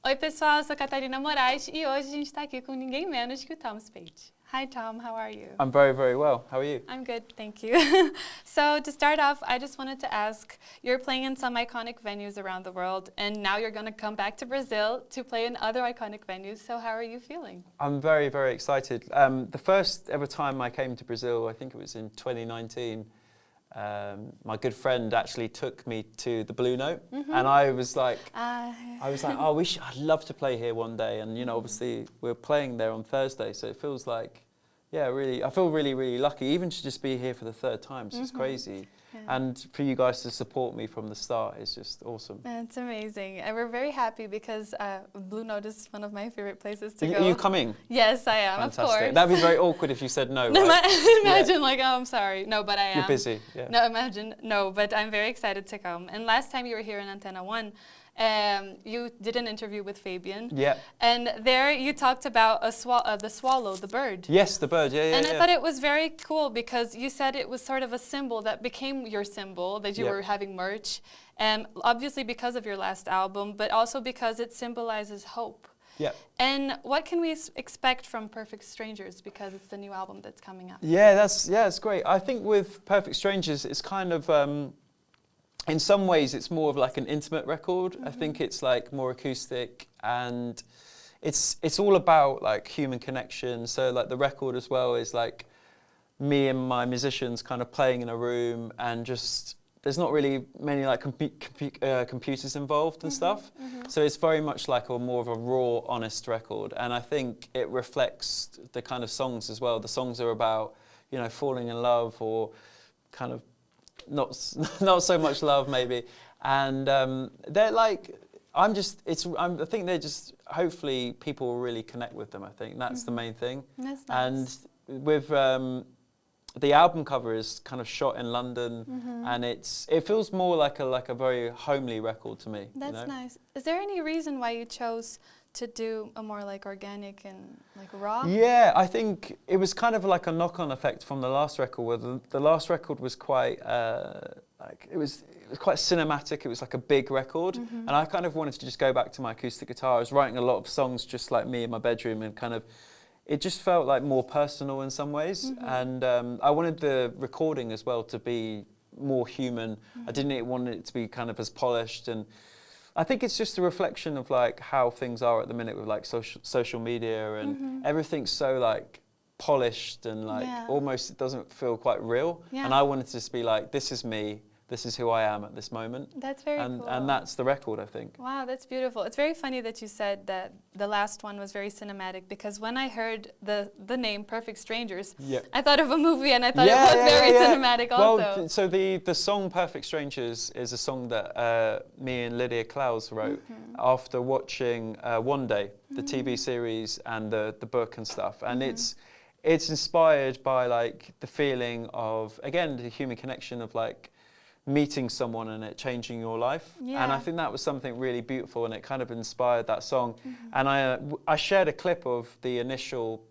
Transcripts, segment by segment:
Oi, pessoal, eu sou Catarina Moraes e hoje a gente está aqui com ninguém menos que o Tom Speight. Hi, Tom. How are you? I'm very, very well. How are you? I'm good, thank you. So to start off, I just wanted to ask, you're playing in some iconic venues around the world, and now you're going to come back to Brazil to play in other iconic venues. So how are you feeling? I'm very, very excited. The first ever time I came to Brazil, I think it was in 2019, my good friend actually took me to the Blue Note, and I was like, oh, I'd love to play here one day. And you know, obviously we're playing there on Thursday, so it feels like, yeah, really, I feel really, really lucky, even to just be here for the third time. It's just crazy. Yeah. And for you guys to support me from the start is just awesome. It's amazing. And we're very happy because Blue Note is one of my favorite places to go. Are you coming? Yes, I am, Fantastic. Of course. That'd be very awkward if you said no, right? Imagine like, oh, I'm sorry. No, but I am. You're busy, yeah. No, imagine, no, but I'm very excited to come. And last time you were here in Antena 1, you did an interview with Fabian. Yeah. And there you talked about the swallow, the bird. Yes, the bird, yeah. And I thought it was very cool because you said it was sort of a symbol that became your symbol, that you were having merch. And obviously because of your last album, but also because it symbolizes hope. Yeah. And what can we expect from Perfect Strangers, because it's the new album that's coming up? Yeah, it's great. I think with Perfect Strangers, it's kind of, in some ways, it's more of like an intimate record. I think it's like more acoustic, and it's all about like human connection. So like the record as well is like me and my musicians kind of playing in a room, and just there's not really many like computers involved and stuff. So it's very much like more of a raw, honest record. And I think it reflects the kind of songs as well. The songs are about, you know, falling in love, or kind of not so much love maybe, and they're like, I think they're just, hopefully people will really connect with them. I think that's the main thing. That's nice. And with the album cover is kind of shot in London, and it feels more like a very homely record to me. That's, you know? nice. Is there any reason why you chose to do a more like organic and like raw? Yeah, I think it was kind of like a knock-on effect from the last record, where the last record was quite like it was quite cinematic. It was like a big record, and I kind of wanted to just go back to my acoustic guitar. I was writing a lot of songs just like me in my bedroom, and kind of it just felt like more personal in some ways. And I wanted the recording as well to be more human. I didn't want it to be kind of as polished, and I think it's just a reflection of like how things are at the minute with like social media, and everything's so like polished, and like almost it doesn't feel quite real. And I wanted to just be like, this is me, this is who I am at this moment. That's very cool. And that's the record, I think. Wow, that's beautiful. It's very funny that you said that the last one was very cinematic, because when I heard the name Perfect Strangers, I thought of a movie, and I thought it was very cinematic also. Well, so the song Perfect Strangers is a song that me and Lydia Clowes wrote after watching One Day, the TV series, and the book and stuff. And it's inspired by like the feeling of, again, the human connection of like meeting someone and it changing your life. And I think that was something really beautiful, and it kind of inspired that song. And I shared a clip of the initial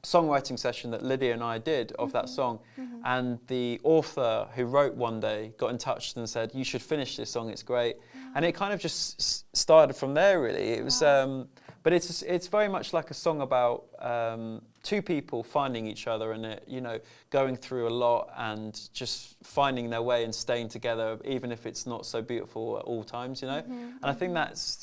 songwriting session that Lydia and I did of that song, and the author who wrote One Day got in touch and said, you should finish this song, it's great. And it kind of just started from there, really. It was but it's very much like a song about two people finding each other, and you know, going through a lot and just finding their way and staying together, even if it's not so beautiful at all times, you know. And I think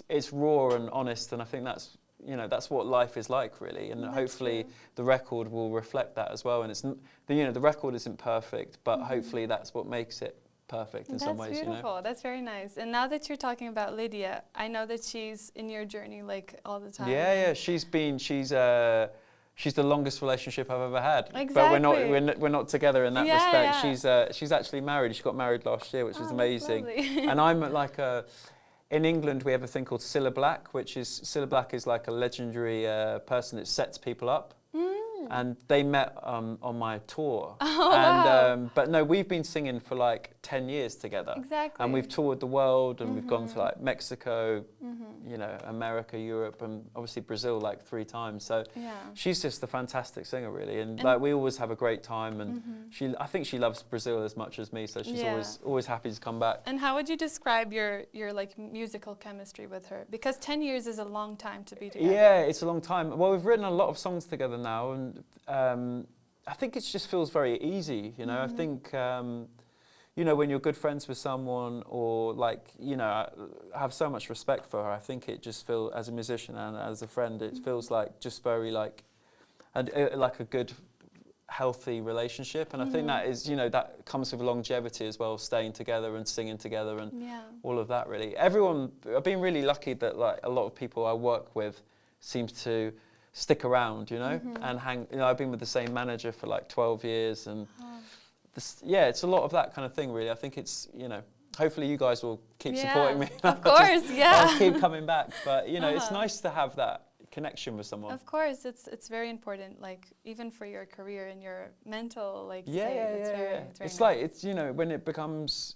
it's raw and honest, and I think that's, you know, that's what life is like, really. And hopefully the record will reflect that as well. And it's, you know, the record isn't perfect, but hopefully that's what makes it perfect in some ways. That's beautiful. You know? That's very nice. And now that you're talking about Lydia, I know that she's in your journey like all the time. Yeah, she's the longest relationship I've ever had. Exactly. But we're not together in that respect. Yeah. She's actually married. She got married last year, which is amazing. And I'm like in England we have a thing called Cilla Black, Cilla Black is like a legendary person that sets people up. And they met on my tour. But no, we've been singing for like 10 years together. Exactly. And we've toured the world, and we've gone to like Mexico, you know, America, Europe, and obviously Brazil like 3 times. So she's just a fantastic singer, really. And like we always have a great time, and I think she loves Brazil as much as me, so she's always happy to come back. And how would you describe your like musical chemistry with her? Because 10 years is a long time to be together. Yeah, it's a long time. Well, we've written a lot of songs together now, and I think it just feels very easy, you know. I think, you know, when you're good friends with someone, or like, you know, I have so much respect for her. I think it just feels, as a musician and as a friend, it feels like just very like a good, healthy relationship. And I think that is, you know, that comes with longevity as well, staying together and singing together and all of that, really. I've been really lucky that like a lot of people I work with seems to stick around, you know, and hang. You know, I've been with the same manager for like 12 years, and it's a lot of that kind of thing, really. I think it's, you know, hopefully you guys will keep supporting me. Of course, I'll keep coming back, but you know, it's nice to have that connection with someone. Of course, it's very important, like even for your career and your mental like state. It's nice. Like, it's, you know, when it becomes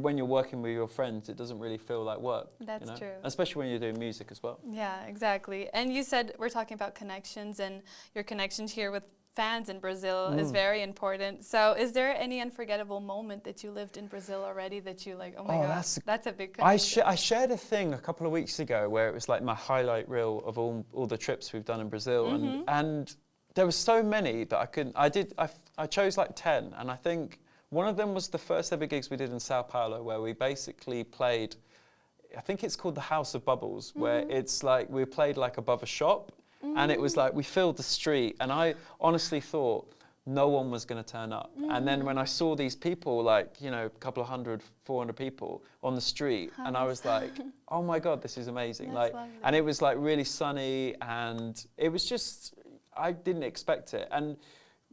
when you're working with your friends, it doesn't really feel like work. That's you know? true. Especially when you're doing music as well. Yeah, exactly. And you said we're talking about connections, and your connections here with fans in Brazil is very important. So is there any unforgettable moment that you lived in Brazil already that you like, oh my God, that's a big connection? I shared a thing a couple of weeks ago where it was like my highlight reel of all the trips we've done in Brazil. And there were so many that I chose like 10, and I think one of them was the first ever gigs we did in Sao Paulo, where we basically played, I think it's called the House of Bubbles, where it's like we played like above a shop, and it was like we filled the street, and I honestly thought no one was going to turn up. And then when I saw these people, like, you know, a couple of 400 people on the street, and I was like, oh my God, this is amazing. Like, and it was like really sunny, and it was just, I didn't expect it. And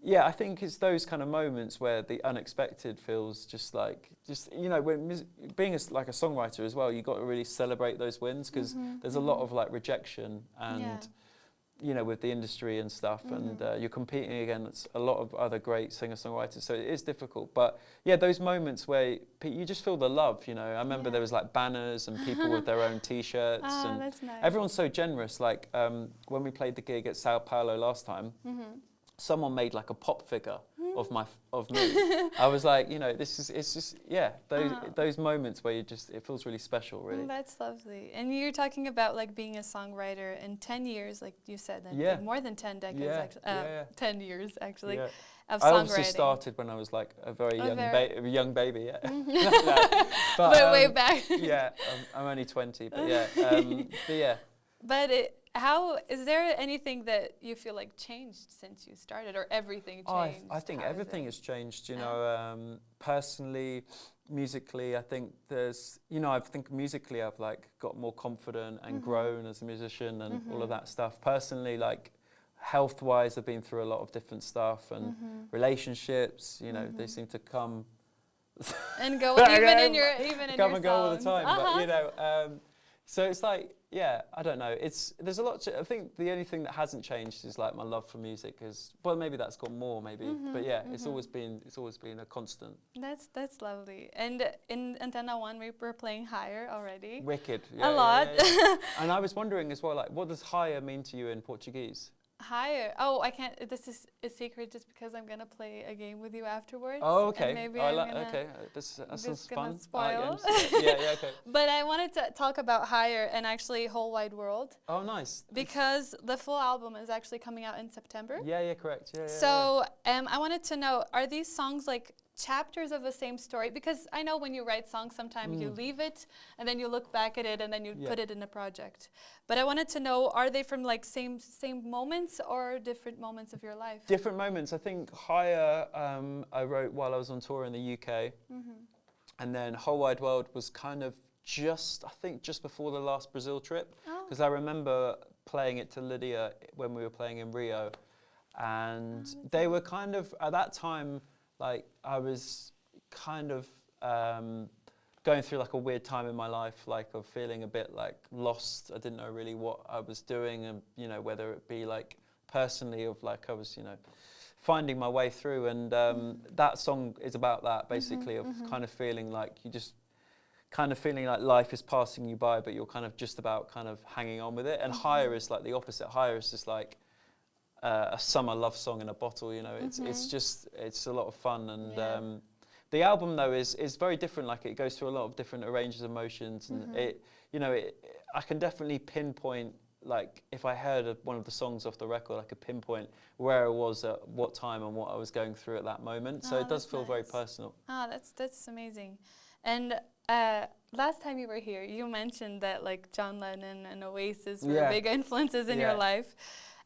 yeah, I think it's those kind of moments where the unexpected feels just, you know, when being like a songwriter as well, you've got to really celebrate those wins, because there's a lot of like rejection and, you know, with the industry and stuff, and you're competing against a lot of other great singer-songwriters, so it is difficult. But yeah, those moments where you just feel the love, you know. I remember there was like banners and people with their own T-shirts, and that's nice. Everyone's so generous. Like when we played the gig at Sao Paulo last time, someone made like a pop figure of me. I was like, you know, it's just those moments where it feels really special, really. That's lovely. And you're talking about like being a songwriter in 10 years, like you said, like more than 10 decades, actually, 10 years actually, of songwriting. I obviously started when I was like a very young baby, but way back. I'm only 20, but But how is there anything that you feel like changed since you started, or everything changed? I think everything has changed. You know, personally, musically, I think musically I've like got more confident and grown as a musician and all of that stuff. Personally, like health-wise, I've been through a lot of different stuff, and relationships. You know, they seem to come and go even in your come and go all the time. But you know. So it's like, I don't know. There's a lot. I think the only thing that hasn't changed is like my love for music. Well, maybe that's got more, maybe. But it's always been a constant. That's lovely. And in Antena 1, we were playing Higher already. Wicked. A lot. And I was wondering as well, like, what does higher mean to you in Portuguese? Higher. Oh, I can't. This is a secret, just because I'm gonna play a game with you afterwards. Oh, okay. And maybe that sounds fun. Spoil. Okay. But I wanted to talk about Higher and actually Whole Wide World. Oh, nice. Because the full album is actually coming out in September. Yeah, correct. So I wanted to know, are these songs like chapters of the same story? Because I know when you write songs, sometimes you leave it and then you look back at it and then you put it in a project. But I wanted to know, are they from like same moments or different moments of your life? Different moments. I think Higher I wrote while I was on tour in the UK, and then Whole Wide World was kind of just before the last Brazil trip, because I remember playing it to Lydia when we were playing in Rio, and they were kind of at that time. Like, I was kind of going through like a weird time in my life, like of feeling a bit like lost. I didn't know really what I was doing, and you know, whether it be like personally, of like I was, you know, finding my way through, and that song is about that, basically, of kind of feeling like life is passing you by, but you're kind of just about kind of hanging on with it. And Higher is like the opposite. Higher is just like a summer love song in a bottle, you know. It's a lot of fun, and the album though is very different. Like, it goes through a lot of different ranges of emotions, and I can definitely pinpoint, like, if I heard one of the songs off the record, I could pinpoint where I was at what time and what I was going through at that moment. So it does feel very personal. Oh, that's amazing. And last time you were here, you mentioned that like John Lennon and Oasis were big influences in your life.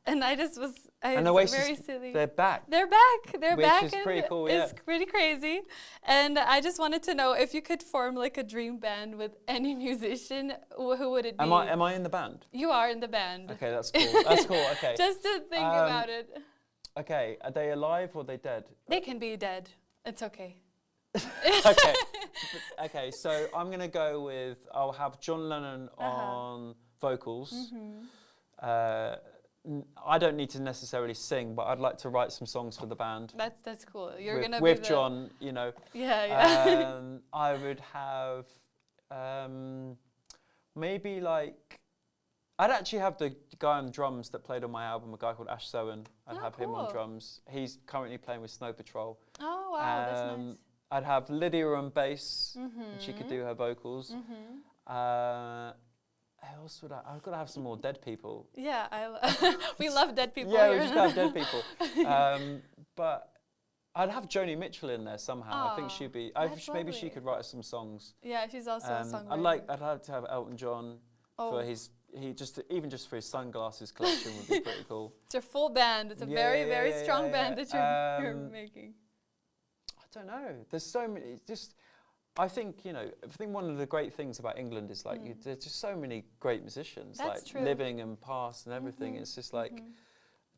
And I was Oasis, very silly. They're back. They're back. Which is pretty cool, It's pretty crazy. And I just wanted to know if you could form like a dream band with any musician, who would it be? Am I in the band? You are in the band. Okay, that's cool. That's cool, okay. Just to think about it. Okay, are they alive or are they dead? They can be dead. It's okay. Okay, so I'm going to go with, I'll have John Lennon on vocals. I don't need to necessarily sing, but I'd like to write some songs for the band. That's cool. You're going to be with John, you know. Yeah. I would have maybe like, I'd actually have the guy on drums that played on my album, a guy called Ash Sowen. I'd have him on drums. He's currently playing with Snow Patrol. Oh, wow, that's nice. I'd have Lydia on bass, and she could do her vocals. Else would I've got to have some more dead people. Yeah, we love dead people. Yeah, we just have dead people. But I'd have Joni Mitchell in there somehow. I think she'd be. Maybe she could write us some songs. Yeah, she's also a songwriter. I'd have to have Elton John for his. Even just for his sunglasses collection would be pretty cool. It's your full band. It's a very strong band that you're making. I don't know. There's so many. I think one of the great things about England is like there's just so many great musicians, That's like true. living and past and everything. It's just like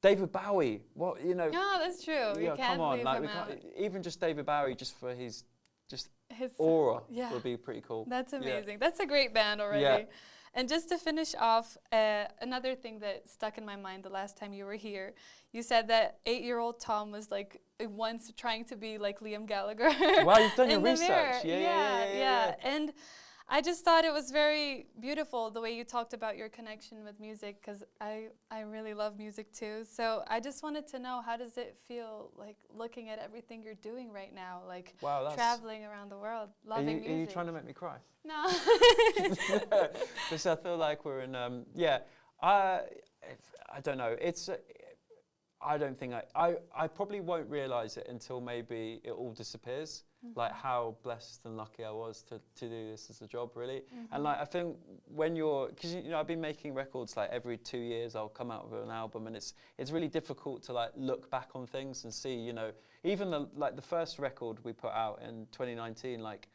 David Bowie. What you know? No, that's true. You can't come on, leave like him out. Even just David Bowie, just for his aura would be pretty cool. That's amazing. That's a great band already. Yeah. And just to finish off, another thing that stuck in my mind the last time you were here, you said that 8-year-old Tom was like once trying to be like Liam Gallagher. Wow, you've done your research. Mirror. Yeah. And I just thought it was very beautiful the way you talked about your connection with music, because I really love music too. So I just wanted to know, how does it feel like looking at everything you're doing right now, like traveling around the world, loving music? Are you trying to make me cry? No. Because I feel like we're in, I don't know. I don't think I probably won't realise it until maybe it all disappears. Like how blessed and lucky I was to do this as a job, really. And like I think when because I've been making records like every 2 years I'll come out with an album, and it's really difficult to like look back on things and see, even the first record we put out in 2019, like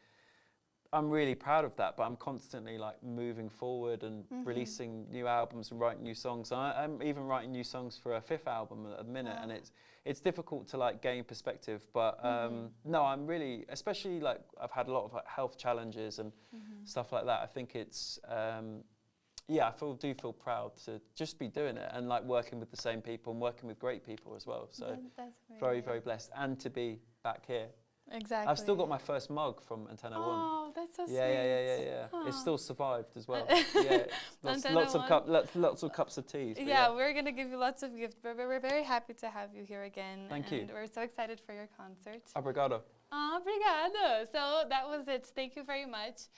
I'm really proud of that, but I'm constantly like moving forward and releasing new albums and writing new songs. I'm even writing new songs for a 5th album at the minute, and it's difficult to like gain perspective. But no, I'm really, especially like I've had a lot of like, health challenges and stuff like that. I think it's I do feel proud to just be doing it and like working with the same people and working with great people as well. So that's very, very blessed, and to be back here. Exactly. I've still got my first mug from Antena 1. Oh, that's so sweet. Yeah. Oh. It's still survived as well. Yeah, lots of cups of tea. Yeah, we're gonna give you lots of gifts, but we're very happy to have you here again. Thank you. We're so excited for your concert. Obrigado. Obrigada. So that was it. Thank you very much.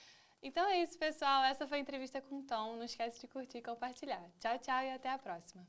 Então é isso, pessoal. Essa foi a entrevista com o Tom. Não esquece de curtir e compartilhar. Tchau, tchau e até a próxima.